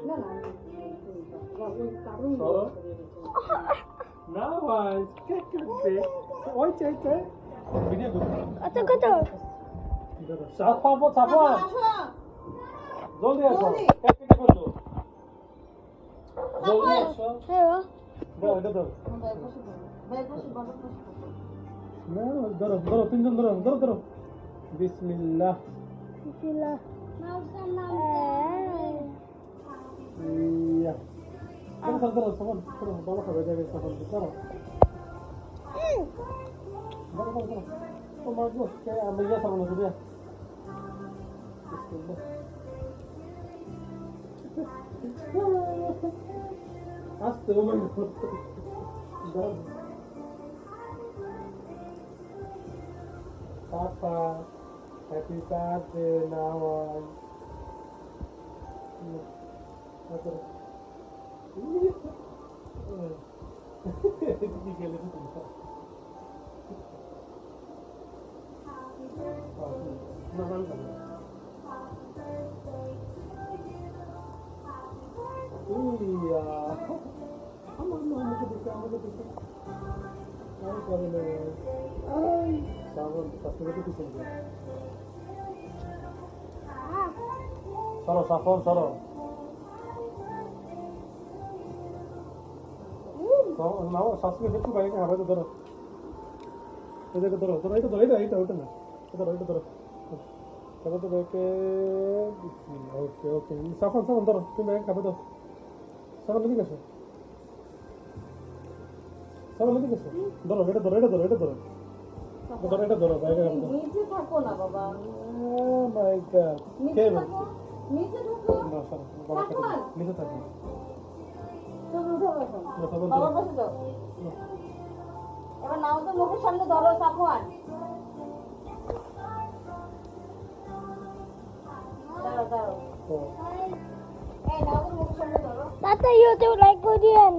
না না ওই কারণ না ভাই কেক কাটবে ওই চাইতে ভিডিও করতে কত সাফা আসো জলদি আসো কেক কেটে ফেলছো জলদি আসো হ্যাঁ দাও এটা দাও ভাই বসে বাবা বসে না ধরো তিনজন ধরো বিসমিল্লাহ বিসমিল্লাহ ইয়া ধরো সাবান ধরো বাবা খাবে যাবে সাবান ধরো তোমার গো কে আমি যা সাবান আছে দিয়া আস্তে ওমন দাও Papa, happy birthday, Nawal. Iya, sabar, satu lagi di sini. Soro. Now, satu lagi itu banyak apa itu doro. Itu doro, itu na. Itu doro. Kalau tu baik, oke. Safan doro, tu banyak apa tu? Safan lagi kasih. Safan lagi kasih. Doro, itu doro. এটা ধরো বাইরে রাখো নিচে থাকো না বাবা ও মাই god নিচে থাকো নিচে ঢোকো না সর বাবা কাছে নিচে থাকো ধরো বাবা বসে যাও এবার নাও তো মুখের সামনে ধরো সাফওয়ান দাঁড়াও এই নাও তো মুখের সামনে ধরো তাতে ইউটিউব লাইক করে দিয়েন